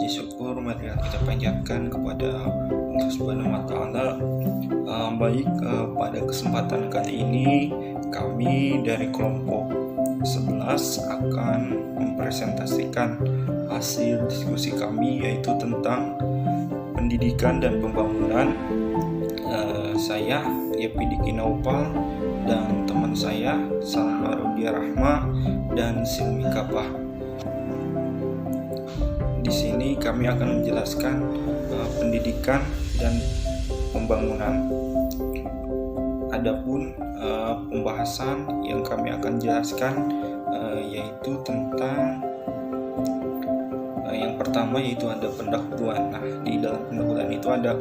Puji syukur marilah kita panjatkan kepada Allah Subhanahu wa Ta'ala. Pada kesempatan kali ini kami dari kelompok 11 akan mempresentasikan hasil diskusi kami, yaitu tentang pendidikan dan pembangunan. Saya Yepidiki Naupal dan teman saya Salma Rodia Rahma dan Silmi Kapah. Di sini kami akan menjelaskan pendidikan dan pembangunan. Adapun pembahasan yang kami akan jelaskan yaitu tentang yang pertama yaitu ada pendahuluan. Nah, di dalam pendahuluan itu ada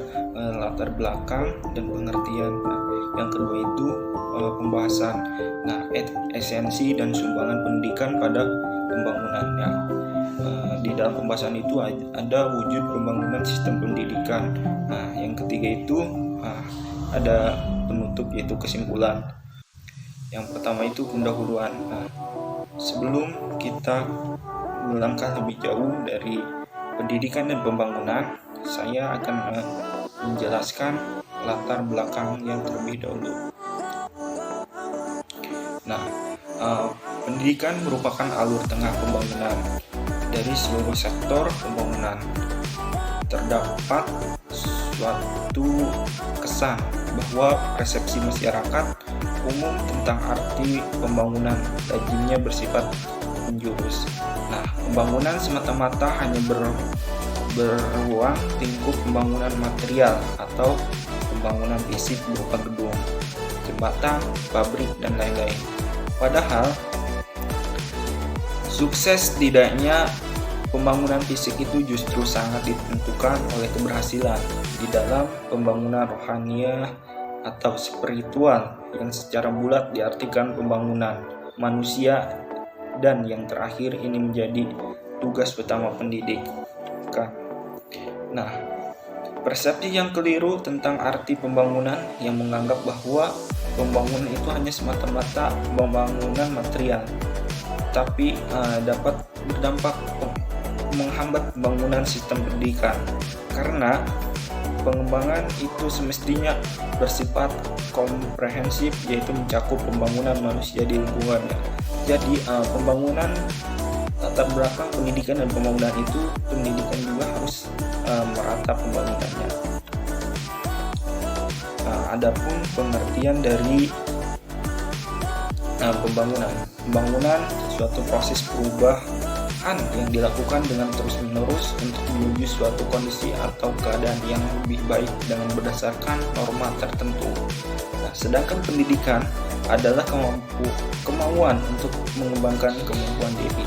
latar belakang dan pengertian. Nah, yang kedua itu pembahasan. Nah, esensi dan sumbangan pendidikan pada pembangunan. Nah, di dalam pembahasan itu ada wujud pembangunan sistem pendidikan. Nah, yang ketiga itu ada penutup yaitu kesimpulan. Yang pertama itu pendahuluan. Nah, sebelum kita melangkah lebih jauh dari pendidikan dan pembangunan, saya akan menjelaskan latar belakang yang terlebih dahulu. Nah, pendidikan merupakan alur tengah pembangunan dari seluruh sektor pembangunan. Terdapat suatu kesan bahwa persepsi masyarakat umum tentang arti pembangunan lazimnya bersifat menjurus. Nah, pembangunan semata-mata hanya beruang lingkup pembangunan material atau pembangunan fisik berupa gedung, jembatan, pabrik, dan lain-lain. Padahal, sukses tidaknya pembangunan fisik itu justru sangat ditentukan oleh keberhasilan di dalam pembangunan rohaniah atau spiritual yang secara bulat diartikan pembangunan manusia, dan yang terakhir ini menjadi tugas utama pendidikan. Nah, persepsi yang keliru tentang arti pembangunan yang menganggap bahwa pembangunan itu hanya semata-mata pembangunan material, tapi dapat berdampak menghambat pembangunan sistem pendidikan, karena pengembangan itu semestinya bersifat komprehensif, yaitu mencakup pembangunan manusia di lingkungannya. Jadi pembangunan latar belakang pendidikan dan pembangunan itu, pendidikan juga harus merata pembangunannya. Adapun pengertian dari pembangunan suatu proses perubahan yang dilakukan dengan terus-menerus untuk menuju suatu kondisi atau keadaan yang lebih baik dengan berdasarkan norma tertentu. Nah, sedangkan pendidikan adalah kemauan untuk mengembangkan kemampuan diri.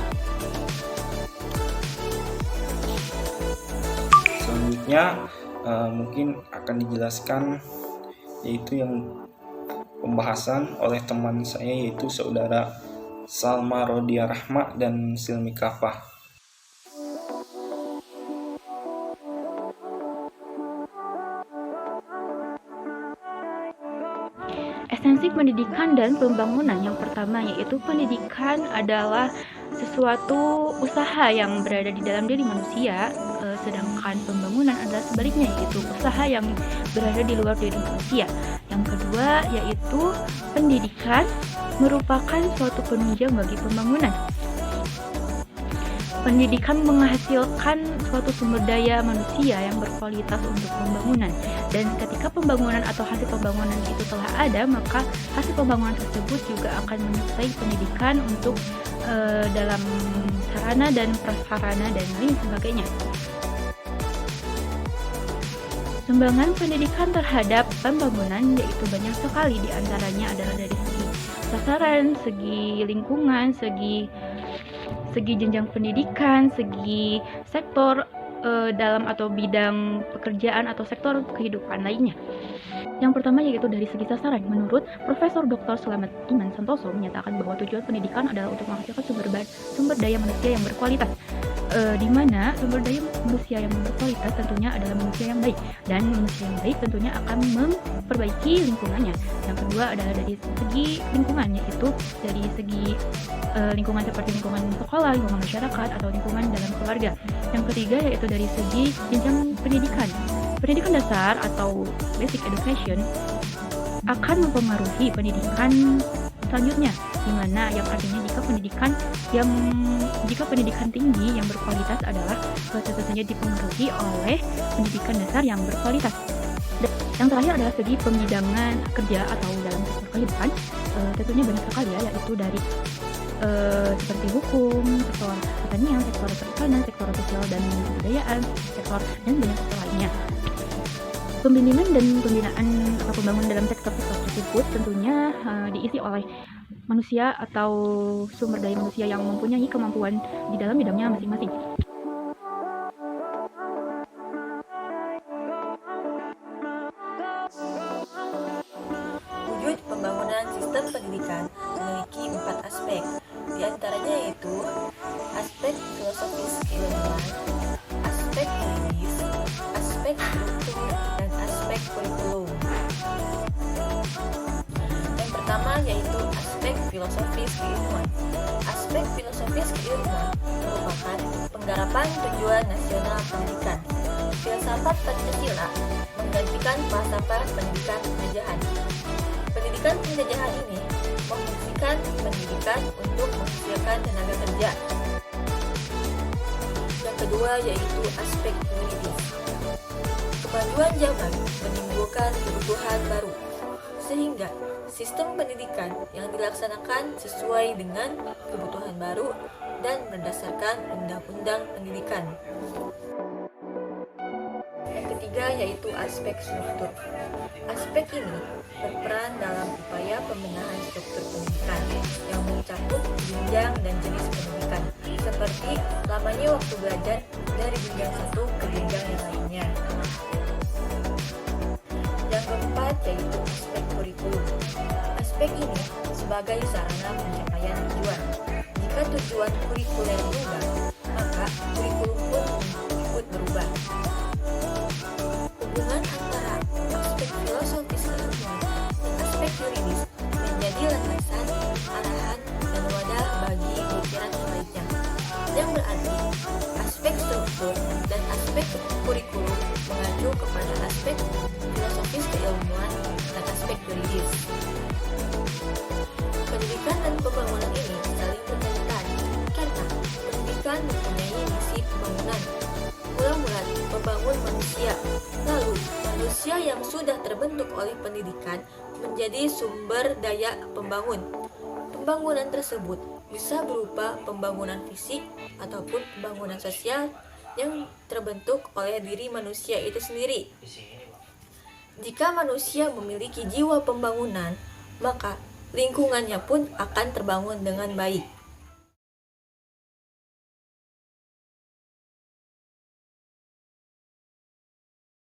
Selanjutnya mungkin akan dijelaskan yaitu yang pembahasan oleh teman saya, yaitu saudara Salma Rodia Rahma dan Silmi Kapah. Esensi pendidikan dan pembangunan yang pertama yaitu pendidikan adalah sesuatu usaha yang berada di dalam diri manusia, sedangkan pembangunan adalah sebaliknya, yaitu usaha yang berada di luar diri manusia. Yang kedua yaitu pendidikan merupakan suatu penunjang bagi pembangunan. Pendidikan menghasilkan suatu sumber daya manusia yang berkualitas untuk pembangunan, dan ketika pembangunan atau hasil pembangunan itu telah ada, maka hasil pembangunan tersebut juga akan menyertai pendidikan untuk dalam sarana dan prasarana dan lain sebagainya. Sumbangan pendidikan terhadap pembangunan yaitu banyak sekali, diantaranya adalah dari segi sasaran, segi lingkungan, segi jenjang pendidikan, segi sektor dalam atau bidang pekerjaan atau sektor kehidupan lainnya. Yang pertama yaitu dari segi sasaran. Menurut Profesor Dr. Slamet Iman Santoso menyatakan bahwa tujuan pendidikan adalah untuk menghasilkan sumber daya manusia yang berkualitas, di mana sumber daya manusia yang berkualitas tentunya adalah manusia yang baik, dan manusia yang baik tentunya akan memperbaiki lingkungannya. Yang kedua adalah dari segi lingkungan, yaitu dari segi lingkungan seperti lingkungan sekolah, lingkungan masyarakat, atau lingkungan dalam keluarga. Yang ketiga yaitu dari segi jenjang pendidikan. Pendidikan dasar atau basic education akan mempengaruhi pendidikan selanjutnya, di mana yang artinya jika pendidikan tinggi yang berkualitas adalah tentu saja dipengaruhi oleh pendidikan dasar yang berkualitas. Dan yang terakhir adalah segi pembidangan kerja atau dalam sektor kehidupan. Tentunya banyak sekali ya, yaitu dari seperti hukum, sektor pertanian, sektor perikanan, sektor sosial dan kebudayaan, sektor dan banyak sektor lainnya. Pembimbingan dan pembinaan atau pembangunan dalam sektor-sektor tersebut tentunya diisi oleh manusia atau sumber daya manusia yang mempunyai kemampuan di dalam bidangnya masing-masing. Wujud pembangunan sistem pendidikan memiliki 4 aspek, di antaranya yaitu aspek filosofis keilmuan, aspek yuridis, aspek struktur, dan aspek kurikulum. Yang pertama yaitu aspek filosofis keilmuan. Aspek filosofis keilmuan merupakan penggarapan tujuan nasional pendidikan. Filsafat Pancasila menggantikan falsafah pendidikan penjajahan. Pendidikan penjajahan ini memfungsikan pendidikan untuk menghasilkan tenaga kerja. Yang kedua yaitu aspek yuridis. Kemajuan zaman menimbulkan kebutuhan baru, sehingga sistem pendidikan yang dilaksanakan sesuai dengan kebutuhan baru dan berdasarkan undang-undang pendidikan. Yang ketiga yaitu aspek struktur. Aspek ini berperan dalam upaya pembenahan struktur pendidikan yang mencakup jenjang dan jenis pendidikan, seperti lamanya waktu belajar dari jenjang satu ke jenjang yang lainnya. Yang keempat yaitu aspek kurikulum. Aspek ini sebagai sarana pencapaian tujuan. Jika tujuan kurikuler berubah, maka kurikulum pun ikut berubah. Hubungan antara aspek filosofis keilmuan dan aspek yuridis menjadi landasan, arahan, dan wadah bagi pemikiran sebaliknya. Yang berarti aspek struktur dan aspek kurikulum mengacu kepada aspek filosofis keilmuan dan aspek yuridis. Pendidikan dan pembangunan ini saling berkaitan karena pendidikan mempunyai misi pembangunan. Mula-mula membangun manusia, lalu manusia yang sudah terbentuk oleh pendidikan menjadi sumber daya pembangun. Pembangunan tersebut bisa berupa pembangunan fisik ataupun pembangunan sosial yang terbentuk oleh diri manusia itu sendiri. Jika manusia memiliki jiwa pembangunan, maka lingkungannya pun akan terbangun dengan baik.